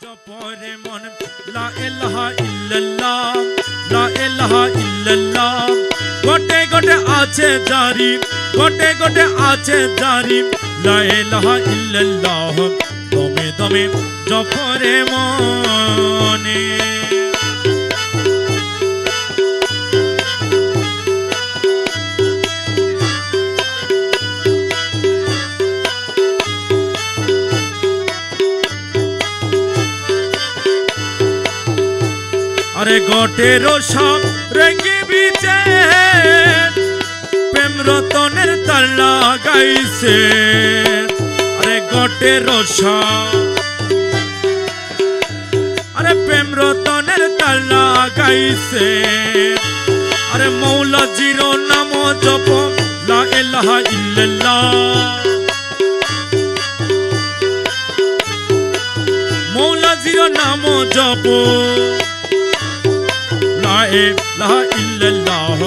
জপরে মন লা ইলাহা ইল্লাল্লাহ লা ইলাহা ইল্লাল্লাহ গোটে গোটে আছে জারি গোটে গোটে আছে জারি লা ইলাহা ইল্লাল্লাহ দমে দমে জপরে মনে अरे गोटेरो सब रेंगी बीचे प्रेम रतनेर तार लागाइছে अरे गोटेरो सब अरे प्रेम रतनेर तार लागाइছে अरे मौलाजीर नाम जप ला इलाहा इल्लल्लाह मौलाजीर नाम जप ला इलाहा इल्लल्लाह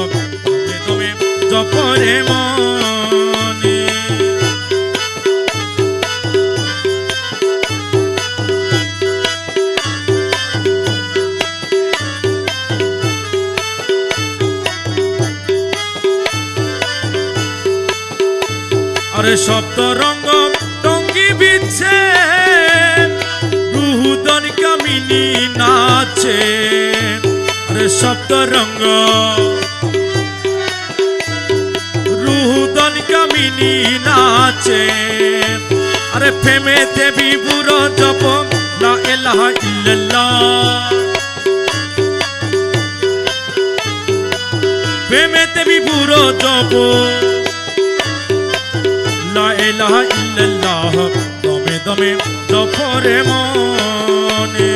दमे दमे जपरे मने अरे सप्त रंग टंगी बिछे रुहुदन कामिनी नाचे अरे सप्त रंग रुहुदन कामिनी नाचे अरे प्रेमे देवी बुरो जप ला इलाहा इल्लल्लाह प्रेमे देवी बुरो जप ला इलाहा इल्लल्लाह दमे दमे जपरे मने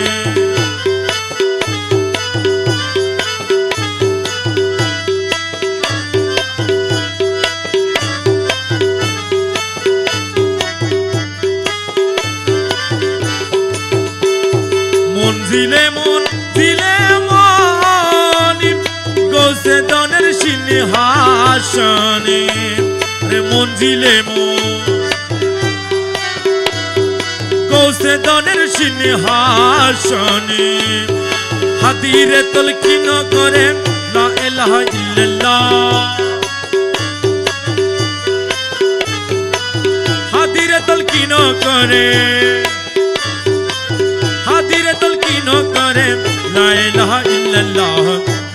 मंजिले मंजिले मनी गौसे दनेर सिंहासने अरे मंजिले गौसे दनेर सिंहासने हादिरे तलकिन करे ला इलाहा इल्लल्लाह हादिरे तलकिन करे हादिरे तलकिन करे ला इलाहा इल्लल्लाह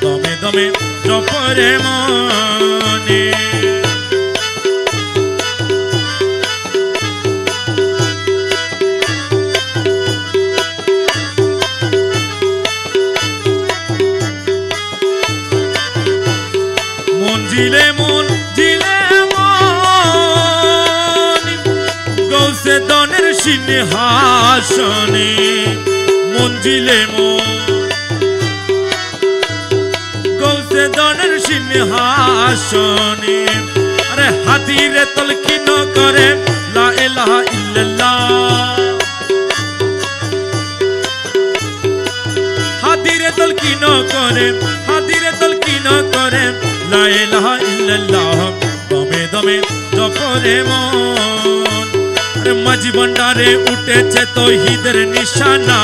दमे दमे जपरे मने मंजिले मंजिले मनी गौसे दनेर सिंहासने मंजिले गौसे दनेर सिंहासने अरे हादिरे तलकिन करे ला इलाहा इल्लल्लाह हादिरे तलकिन करे ला इलाहा इल्लल्लाह दमे दमे जपरे मन अरे माझ भंडारे उठेছে तौहीদের निशाना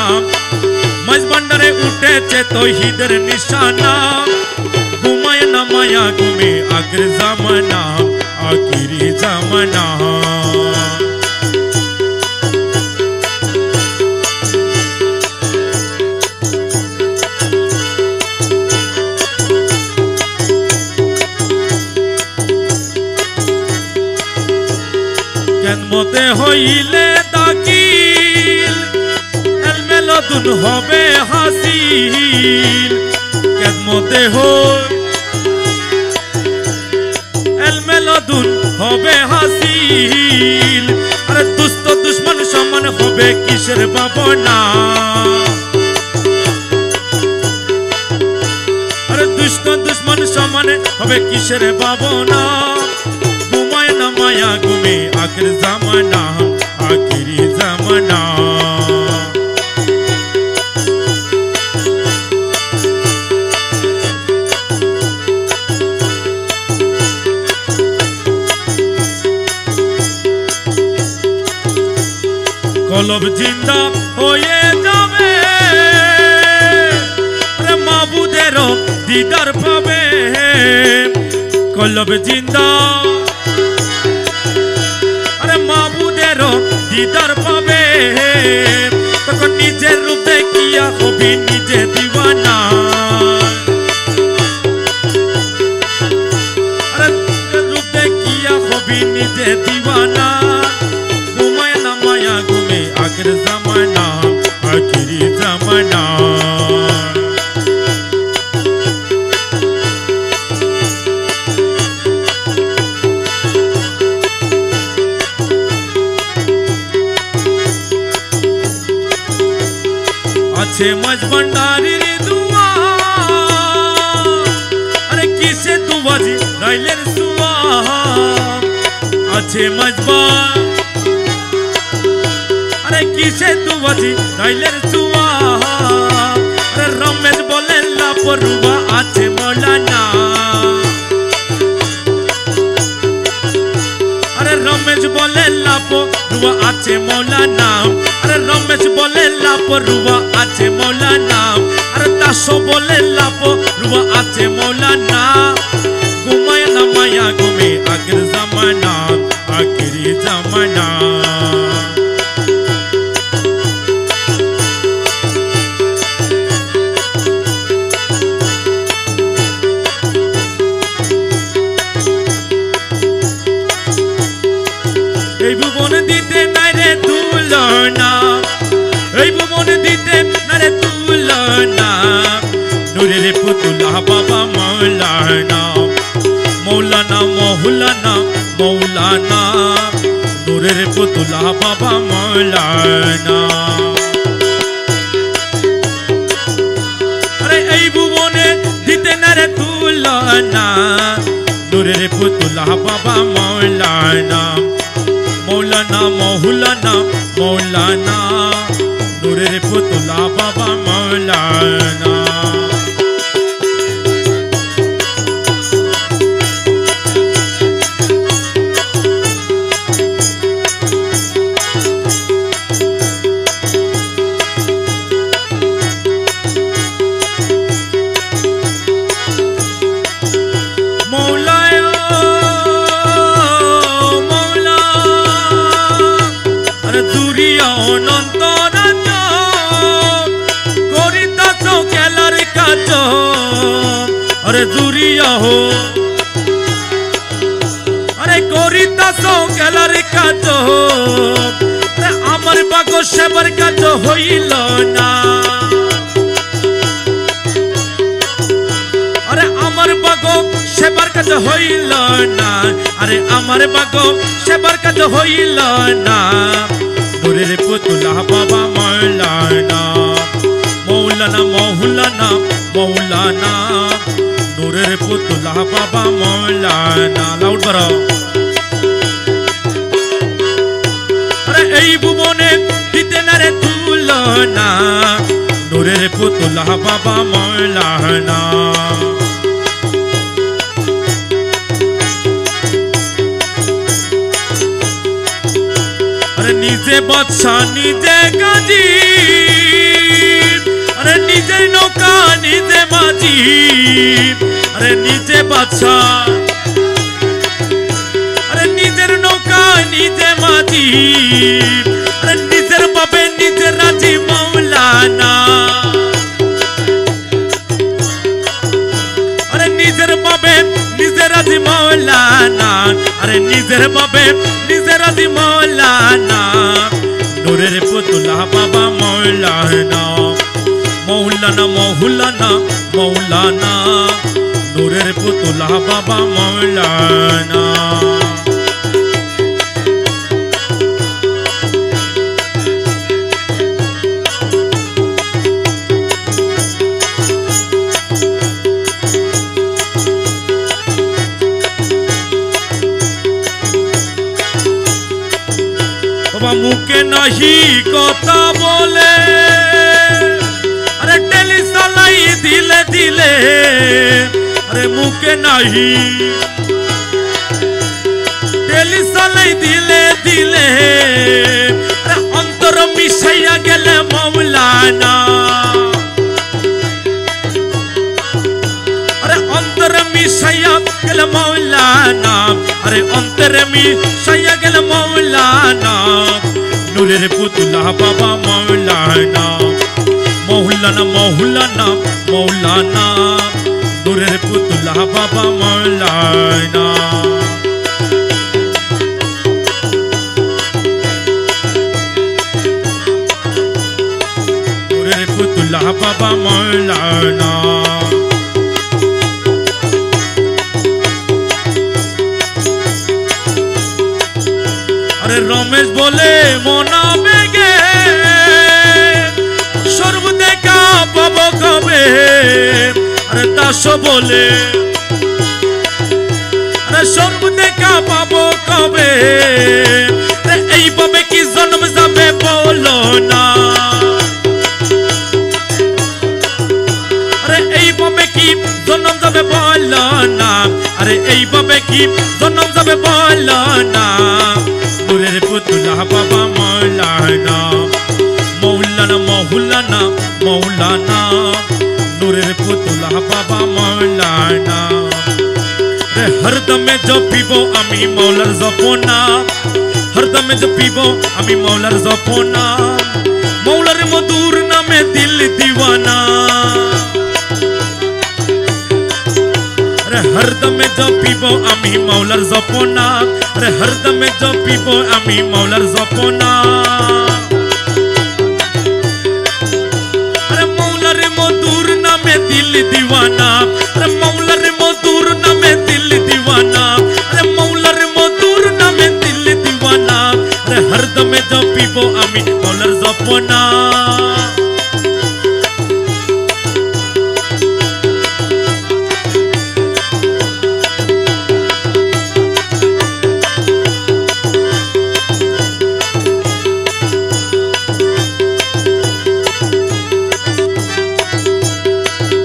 माझ भंडारे उठेছে तौहीদের निशाना घुमाय ना माया घुमे आखिर जमाना आखिरी जमाना केनमते हইলে दाकिल एलमेलदुन होबे हासिल केनमते हই एलमेलदुन होबे हासिल अरे दुष्ट दुश्मन समान होबे किसेर भावना अरे दुष्ट दुश्मन समान होबे किसेर भावना घुमाय ना माया घुमे आखिर जमाना आखिरी जमाना कलब जिंदा होए जाबे কলব জিন্দা আরে মাবুদেরও দিদার পাবে তখন নিজের রূপ দেখিয়া হবি নিজে দিওয়ানা আরে রূপ দেখিয়া হবি নিজে দিওয়ানা ঘুমায় না মায়া ঘুমে আখের জামানা আখিরি জামানা আছে মাঝ ভান্ডারির দুয়া আরে কিসে দুবাজি রাইলের সুয়া আছে মাঝবা আরে কিসে দুবাজি রাইলের সুয়া আরে রমেশ বলে লাপরুয়া আছে মৌলানা আরে রমেশ বলে লাপরুয়া আছে মৌলানা আরে রমেশ বলে লাপরুয়া আছে মৌলানা আরে দাসো বলে লাপরুয়া আছে মৌলানা ঘুমায় না মায়া ঘুমে আগের জামানা আখেরি জামানা এই ভুবন দিতে নাই রে তুলনা এই ভুবন দিতে নাই রে তুলনা নূরের পুতুলা বাবা মৌলানা মৌলানা মৌলানা মৌলানা নূরের পুতুলা বাবা মৌলানা আরে এই ভুবনে দিতে নাই রে তুলনা নূরের পুতুলা বাবা মৌলানা মৌলানা মৌলানা মৌলানা নূরের পুতুলা বাবা মৌলানা अरे दूरिया हो अरे कोरिता सो गलर का जो अरे अमर बागो शेबर का जो होइल ना अरे अमर बागो शेबर का जो होइल ना अरे अमर बागो शेबर का जो होइल ना नूरेर पुतुला बाबा मौलाना मौलाना मौलाना मौलाना नूरेर पुतुला बाबा मौलाना लाउड करो अरे এই ভুবনে দিতে না রে তুলনা নূরের পুতুলা বাবা মৌলানা अरे निजे बादशाह निजे गाजी अरे निजे नौका निजे माजी अरे निजे बादशाह अरे निजेर नौका निजे माजी अरे निजेर बाबे निजे राजी मौलाना अरे निजेर बाबे निजे राजी मौलाना अरे निजेर बाबे निजे राजी मौलाना नूरेर पुतुला बाबा मौलाना मौलाना मौलाना मौलाना नूरेर पुतुला बाबा मौलाना बाबा मुके नहीं कथा बोले अरे टेली सलाई दिले दिले अरे मुके नहीं टेली सलाई दिले दिले अरे अंतर मिशाइया गेले मौलाना अरे अंतर मिशाइया गेले मौलाना আরে অন্তরে মিশাইয়া গেল মৌলানা নূরের পুতুলা বাবা মৌলানা মৌলানা মৌলানা মৌলানা নূরের পুতুলা বাবা মৌলানা নূরের পুতুলা বাবা মৌলানা আরে রমেশ বলে মনা বেগে সর্ব দেখা পাবো কবে আরে দাস বলে আরে সর্ব দেখা পাবো কবে এইভাবে কি জন্ম যাবে বলো না আরে এইভাবে কি জন্ম যাবে বলো না আরে এইভাবে কি জন্ম যাবে বলো না নূরের পুতুলা বাবা মৌলানা মৌলানা মৌলানা মৌলানা নূরের পুতুলা বাবা মৌলানা রে হরদমে জপিব আমি মৌলার জপনা হরদমে জপিব আমি মৌলার জপনা মৌলার মধুর নামে দিল দিওয়ানা রে হরদমে জপিব আমি মৌলার জপনা রে হরদমে জপিব আমি মৌলার জপনা রে মৌলার মধুর নামে দিল দিওয়ানা রে মৌলার মধুর নামে দিল দিওয়ানা রে মৌলার মধুর নামে দিল দিওয়ানা রে হরদমে জপিব আমি মৌলার জপনা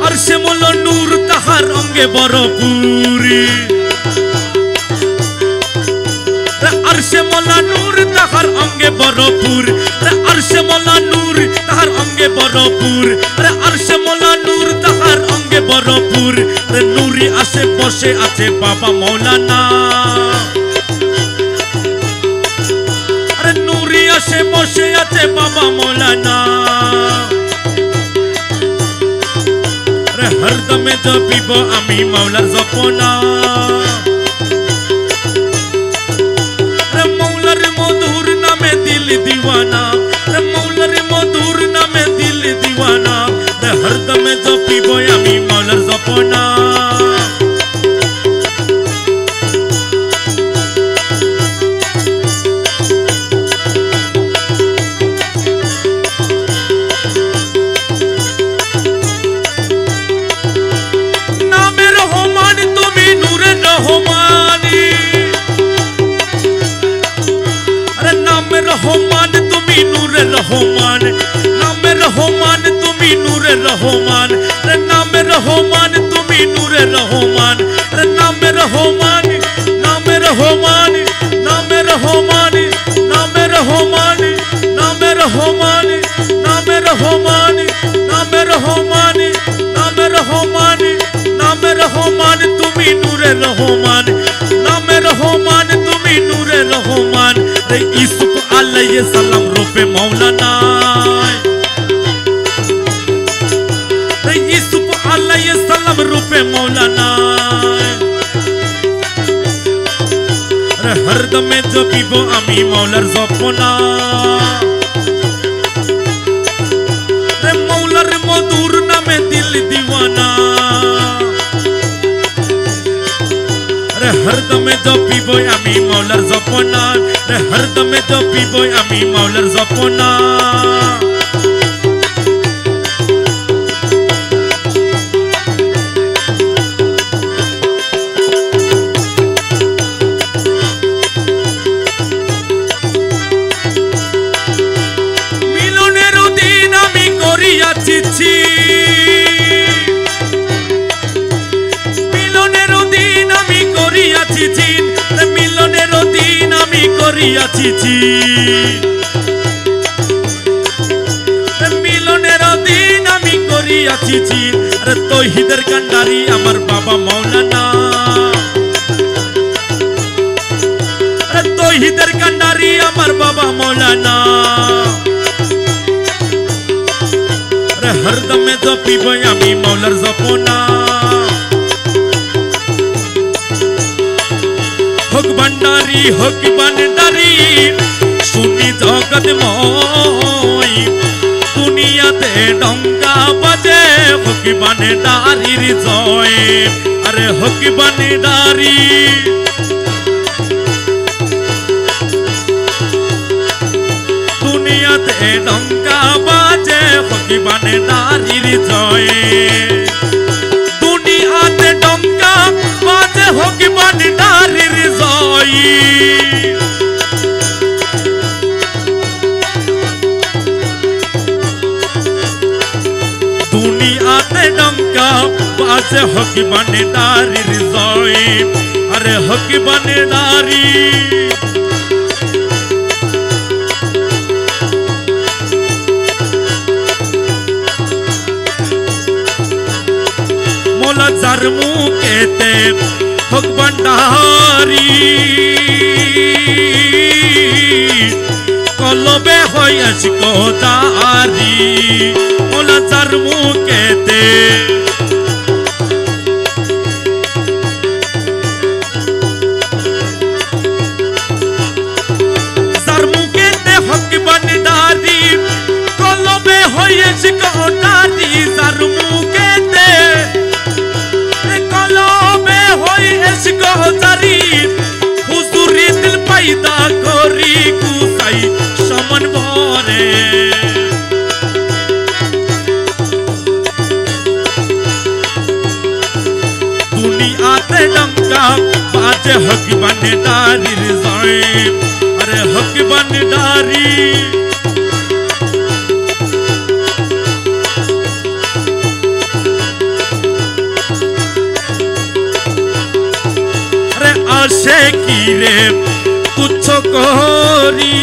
আরশে মোলা নূর তাহার অঙ্গে বরপুরি আরশে মোলা নূর তাহার অঙ্গে বরপুর আরশে মোলা নূর তাহার অঙ্গে বরপুর আরশে মোলা নূর তাহার অঙ্গে বরপুর নূরি আসে বসে আছে বাবা মৌলানা আরে নূরি আসে বসে আছে বাবা মৌলানা হরদমে জপিব আমি মৌলার জপনা রে মৌলার মধুর নামে দিল দিওয়ানা রে মৌলার মধুর নামে দিল দিওয়ানা রে হরদমে জপিব আমি মৌলার জপনা রহমান তুমি নূরে রহমান নামে রহমান তুমি নূরে রহমান নামে রহমান তুমি নূরে রহমান নামে রহমান নামে রহমান নামে রহমান নামে রহমান নামে রহমান নামে রহমান নামে রহমান নামে রহমান নামে রহমান তুমি নূরে রহমান নামে রহমান তুমি নূরে রহমান রে ইউসুফ আলাইহিস সালাম রূপে মৌলানা রে ইউসুফ আলাইহিস সালাম রূপে মৌলানা রে হরদমে জপিব আমি মৌলার জপনা রে মৌলার মধুর নামে দিল দিওয়ানা রে হরদমে জপিব আমি মৌলার জপনা রে হরদমে জপিব আমি মৌলার জপনা মিলনের দিন আমি করিয়াছি মিলনের দিন আমি করিয়াছি মিলনের দিন আমি করিয়াছি মিলনের দিন আমি করিয়াছি আরে তৌহিদের কান্ডারি আমার বাবা মৌলানা শহীদের কান্ডারি আমার বাবা মৌলানা রে হরদমে জপিব আমি মৌলার জপনা হক ভান্ডারি শুনি জগৎময় দুনিয়াতে ডঙ্কা বাজে হক ভান্ডারির জয় আরে হক ভান্ডারি দুনিয়াতে ডঙ্কা বাজে হক ভান্ডারির জয় দুনিয়াতে ডঙ্কা বাজে হক ভান্ডারির জয় দুনিয়াতে ডঙ্কা বাজে হক ভান্ডারির জয় আরে হক ভান্ডারি মোলা যার মুখেতে হক ভান্ডারি কলবে হইয়াছি কোদারি মোলা যার মুখেতে যার মুখেতে হক ভান্ডারি কলবে হইয়াছি কোদারি যার মুখেতে কলবে হইয়াছি কোদারি হুজুরি দিল পাইদা করি কুসাই সমান ভরে দুনিয়াতে ডঙ্কা বাজে হক ভান্ডারির জয় আরে হক ভান্ডারি আরে আসে কি রে তুচ্ছ করি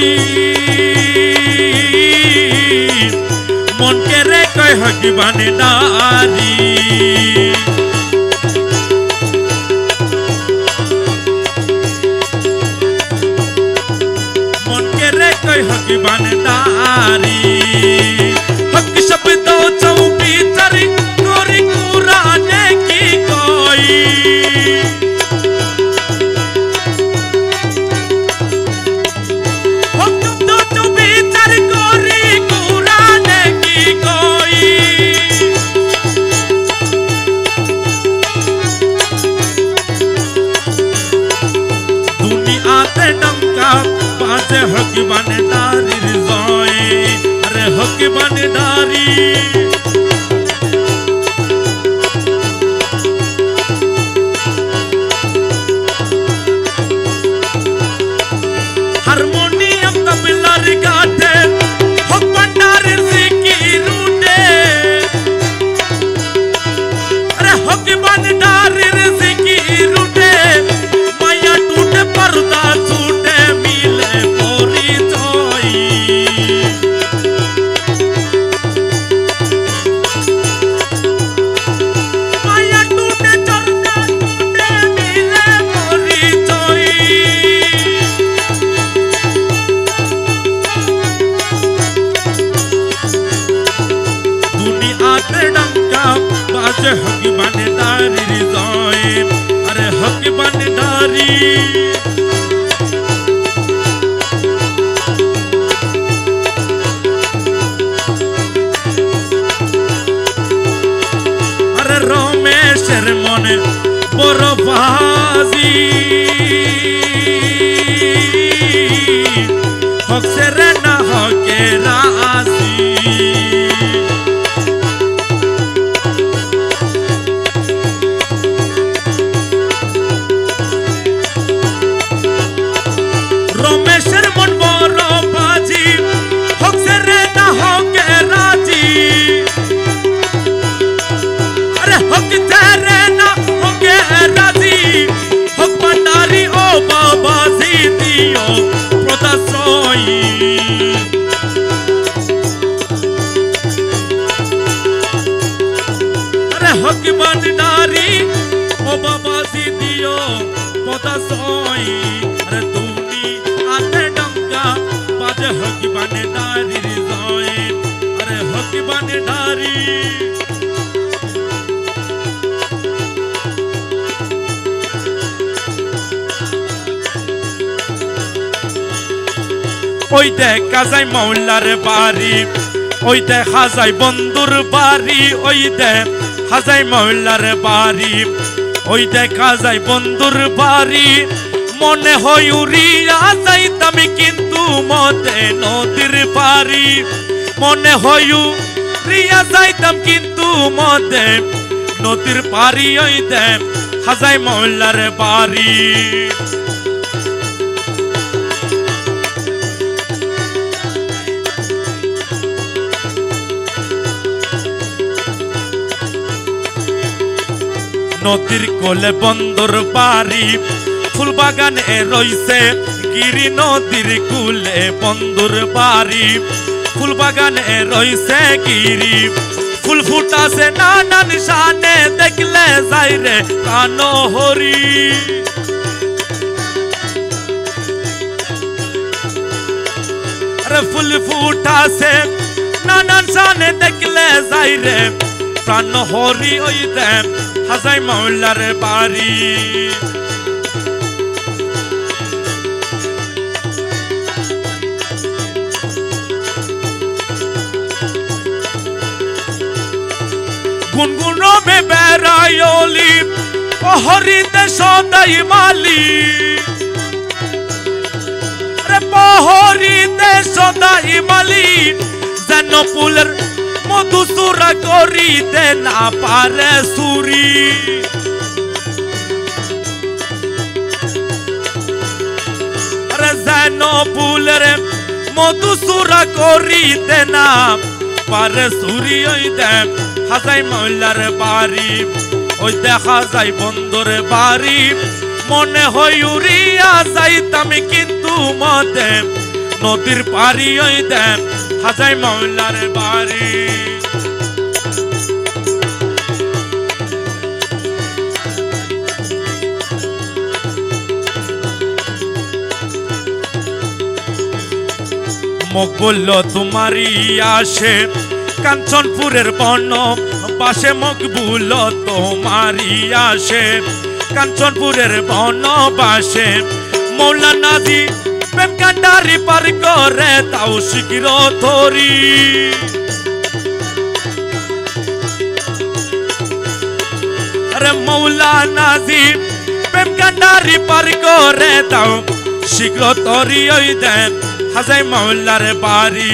মনকে রে কয় হক ভান্ডারি মনকে রে কয় হক ভান্ডারি হক শব্দ চৌবিচারি করি কুরানে কি কই বাজে হক ভান্ডারির জয় আরে হক ভান্ডারি হারমোনিয়াম তবলার গাঠে হক ভান্ডারির জিকির উঠে আরে হক ভান্ডারির জিকির উঠে মায়া টুটে পর্দা ছুটে মিলে পরিচয় মায়া টুটে চর্দা টুটে মিলে পরিচয় দুনিয়াতে ডঙ্কা বাজে হক ভান্ডারির জয় আরে হক ভান্ডারি আরে রমেশের মনে বড় বাজি হক সেরে না হকে রাজি রমেশের মন বড় বাজি হক সেরে না হকে রাজি আরে হক সেরে না হকে রাজি হক ভান্ডারি ও বাবা দিও প্রদাশ্রয় আরে হক ভান্ডারি ও বাবা দিও প্রদাশ্রয় আরে তুমি হকি বানে নারীর জয় আরে হকি বানে নারী ওই দেখা যায় মৌলার বাড়ি ওই দেখা যায় বন্ধুর বাড়ি ওই দেখা যায় মৌলার বাড়ি ওই দেখা যায় বন্ধুর বাড়ি মনে হয় উড়িয়া যাইতাম কিন্তু মতে নদীর পারি মনে হয় উড়িয়া যাইতাম কিন্তু মতে নদীর পারি ওই দেখা যায় মৌলার বাড়ি নদীর কোলে বন্দর বাড়ি ফুল বাগানে রইছে গিরি নদীর কুলে বন্দর বাড়ি ফুল বাগানে রইছে গিরি ফুল ফুটাছে নানান শানে দেখলে যাই রে প্রাণ হরি আরে ফুল ফুটাছে নানান শানে দেখলে যাই রে প্রাণ হরি ওই দেব হাজাই মৌলার বাড়ি গুনগুনো মে বেড়ায়লি পহরিতে সদাই মালি রে পহরিতে সদাই মালি যেন ফুলের মধুসূরা করিতে না পারে সুরি রে যেন ফুলের মধুসূরা করিতে না পারে সুরি ওই দেখ হাজাই মৌলার বাড়ি ওই দেখা যায় বন্দর বাড়ি মনে হয় উড়িয়া যাইতাম কিন্তু মতে নদীর পারি ওই দেখ হাজাই মৌলার বাড়ি মুখ বলল তোমারই আসে কাঞ্চনপুরের বন পাশে মকবুল তোমারই আসে কাঞ্চনপুরের বন বাসে মৌলানাজি প্রেম কান্ডারি পার করে তাও শিখির ধরি আরে মৌলানাজি প্রেম কান্ডারি পার করে তাও শীঘ্র তরি ওই দেন হাজাই মৌলার বাড়ি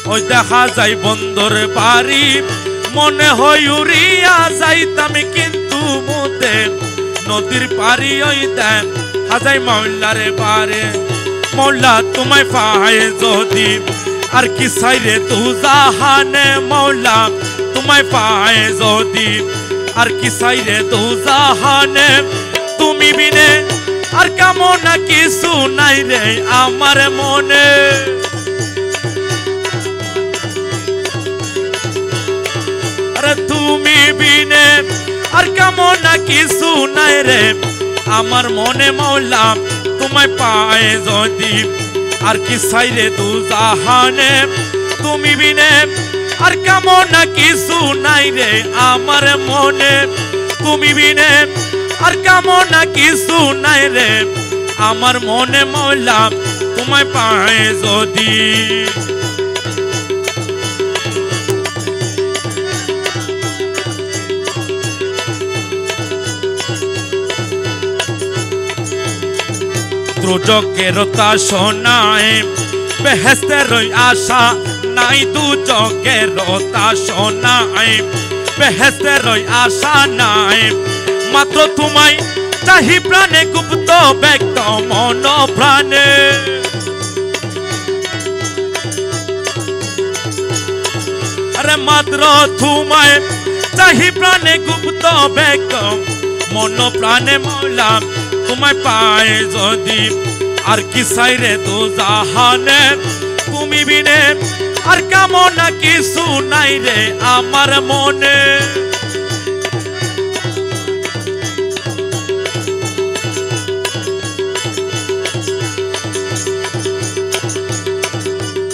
ওই দেখা যায় বন্দর বাড়ি মনে হয় উড়িয়া যাইতাম কিন্তু মুতে নদীর পারি ওই দেন হাজাই মৌলার বাড়ি মৌলা তোমায় পায় যদি আর কি সাইরে তু জাহানে মৌলা তোমায় পায় যদি আর কি সাইরে তু জাহানে তুমি বিনে আর কামনা কিছু নাই রে আমার মনে আরে তুমি বিনে আর কামনা কিছু নাই রে আমার মনে মৌলা তোমায় পায় যদি আর কি সাইরে তু জাহানে তুমি বিনে আর কামনা কিছু নাই রে আমার মনে তুমি বিনে আর কামনা কিছু নাই রে আমার মনে মৌলা তোমায় পায় যদি ত্রুজকের তা শোনায় বেহেস্তের আশা নাই দুজকের তা শোনায় বেহেস্তের আশা নাই মাত্র তোমায় চাহি প্রাণে গুপ্ত ব্যক্ত মন প্রাণে আরে মাত্র তোমায় চাহি প্রাণে গুপ্ত ব্যক্ত মন প্রাণে মৌলা তোমায় পায় যদি আর কি সাইরে তো জাহানে তুমি বিনে আর কামনা কিছু নাই রে আমার মনে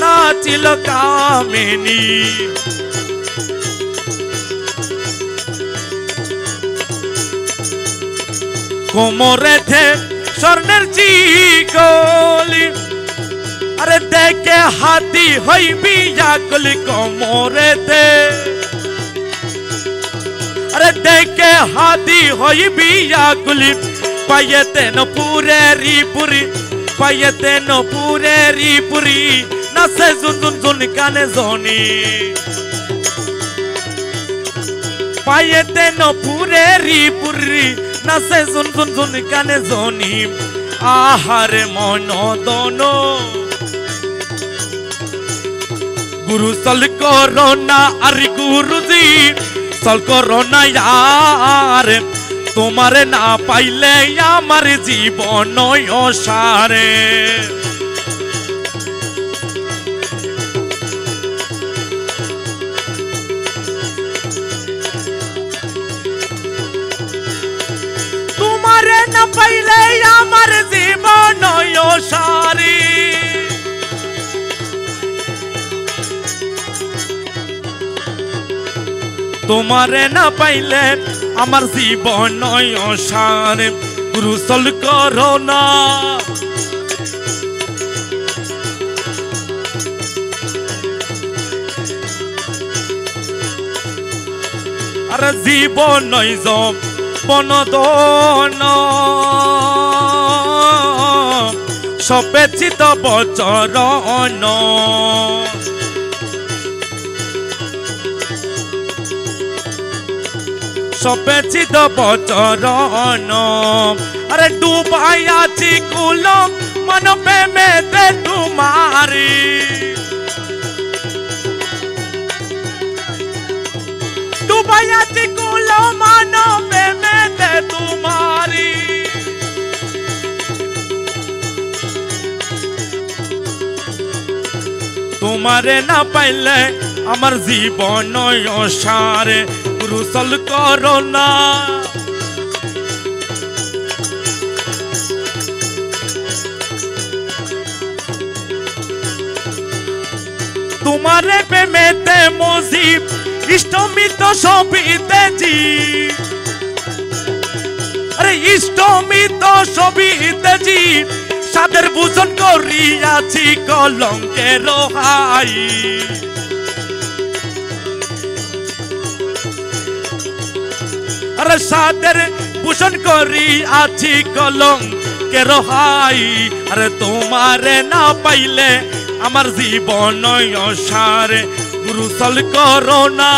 নাচিল কামিনী কোমরেতে স্বর্ণের চিকলি আরে দেখে হাতি হইবি আকুলি কোমরেতে আরে দেখে হাতি হইবি আকুলি পাইতে নপুরেরি পুরি পাইতে নপুরেরি পুরি নাচে জুন জুন জুন কানে জনি পাইতে নপুরেরি পুরি নাচে জুন জুন জুন কানে জনি আহারে মন দন গুরু সল করোনা আর গুরুজি সল করোনা यार তোমারে না পাইলে আমার জীবন অসারে তোমারে না পাইলে আমার জীবন অসারে তোমারে না পাইলে আমার জীবন অসারে গুরু সল করোনা আর জীবন বনদন সপেচিত বচরণ সপেচিত বচরণ আরে ডুবাই আছি কুলম মন প্রেমেতে তোমারি ডুবাই আছি কুলম মন প্রেমেতে তোমারি তোমারে না পাইলে আমার জীবন অসারে গুরু সল করোনা তোমারে প্রেমেতে মজিব ইষ্টমিত সবিতে জীব আরে ইষ্টমিত সবিতে জীব সাদের ভূষণ করিয়াছি কলঙ্কের হাই আরে সাদের ভূষণ করিয়াছি কলঙ্কের হাই আরে তোমারে না পাইলে আমার জীবন অসারে গুরু সল করোনা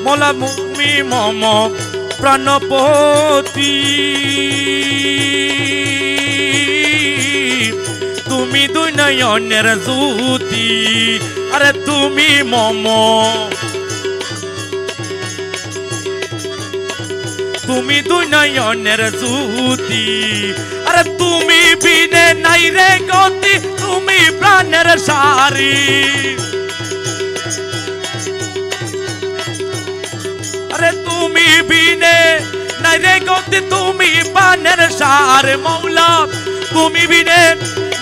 মোলা মুমি মম প্রাণপতি তুমি দুই নয়নের জ্যোতি আরে তুমি মম তুমি দুই নয়নের জ্যোতি আরে তুমি বিনে নাই রে গতি তুমি প্রাণের সারি আরে তুমি বিনে নাই রে গতি তুমি প্রাণের সার মৌলা তুমি বিনে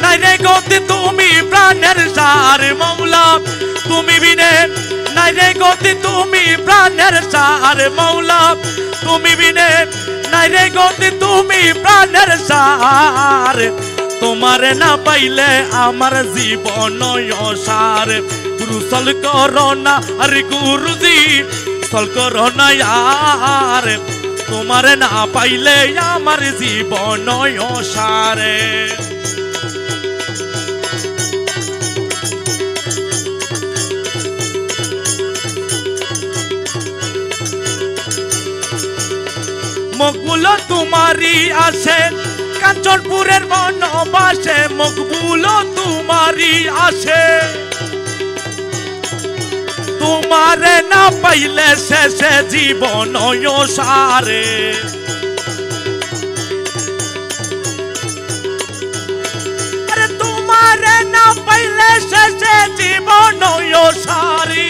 নাই রে গতি তুমি প্রাণের সার মৌলা তুমি বিনে নাই রে গতি তুমি প্রাণের সার মৌলা তুমি বিনে নাই রে গতি তুমি প্রাণের সার তোমারে না পাইলে আমার জীবন অসার গুরু সল করোনা আরে গুরুজি সল করোনা यार তোমারে না পাইলে আমার জীবন অসারে মকবুলো তোমারি আসে কাঞ্চনপুরের বনবাসে মকবুলো তোমারি আসে তোমারে না পাইলে শেষে জীবন অসারে আরে তোমারে না পাইলে শেষে জীবন অসারে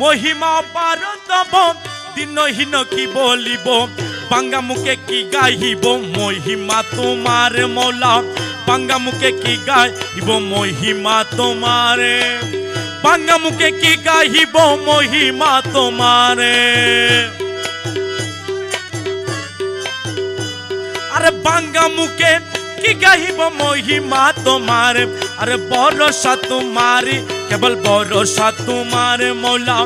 মহিমা পার তব দিনহীন কি বলিব বাঙ্গা মুখে কি গাইব মহিমা তোমার মৌলা বাঙ্গা মুখে কি গাইব মহিমা তোমারে বাঙ্গা মুখে কি গাইব মহিমা তোমারে আরে বাঙ্গা মুখে কি গাইব মহিমা তোমারে আরে ভরসা তোমারি কেবল ভরসা তোমারে মৌলা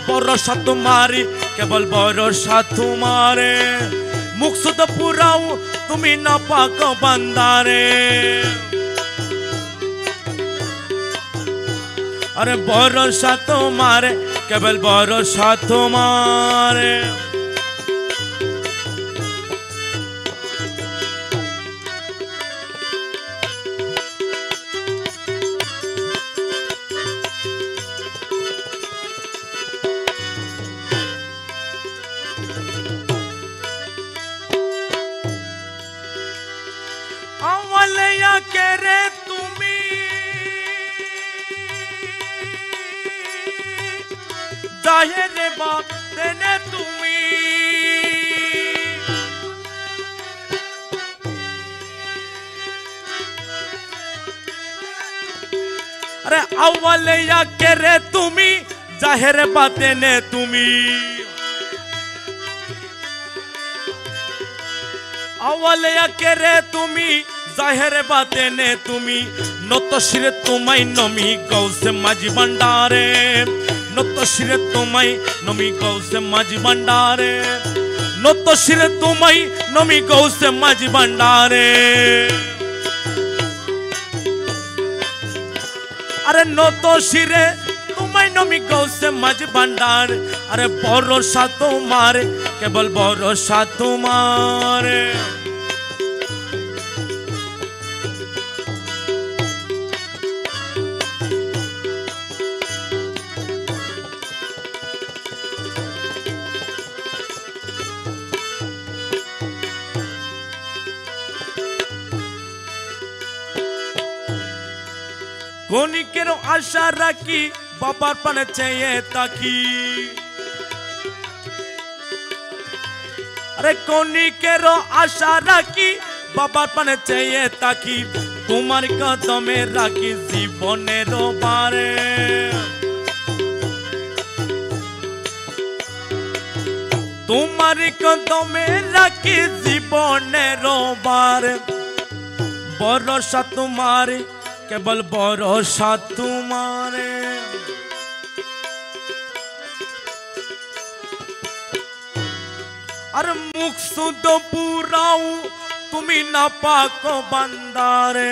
ভরসা তোমারি কেবল ভরসা তোমারে মুখ শুধু পুরাও তুমি না পাক বান্দারে अरे भरोसा तुम्हारे केवल भरोसा तुम्हारे अवलिया के रे तुम्ही जाहिर बात देने तुम्ही अरे अवलिया के रे तुम्ही जाहिर बातें ने तुम्ही अवलिया के रे तुम्ही जाहिर बातें ने तुम्ही नतो शिरे तुम्हाई नमी गौसे माझी भंडारे नतो शिरे तुम्हाई नमी गौसे माझी भंडारे नतो शिरे तुम्हाई नमी गौसे माझी भंडारे अरे नतो शिरे तुम्हाई नमी गौसे माझी भंडारे अरे भरोसा तुम्हारे केवल भरोसा तुम्हारे ক্ষণিকের আশা রাখি বাবার পানে চেয়ে তাকি আরে ক্ষণিকের আশা রাখি বাবার পানে চেয়ে তাকি তোমার কদমে রাখি জীবনের বারে তোমার কদমে রাখি জীবনের বারে ভরসা তোমারে केवल भरोसा तुम्हारे अरे मुख सुध पुराऊ तुम्ही ना पाको बंदारे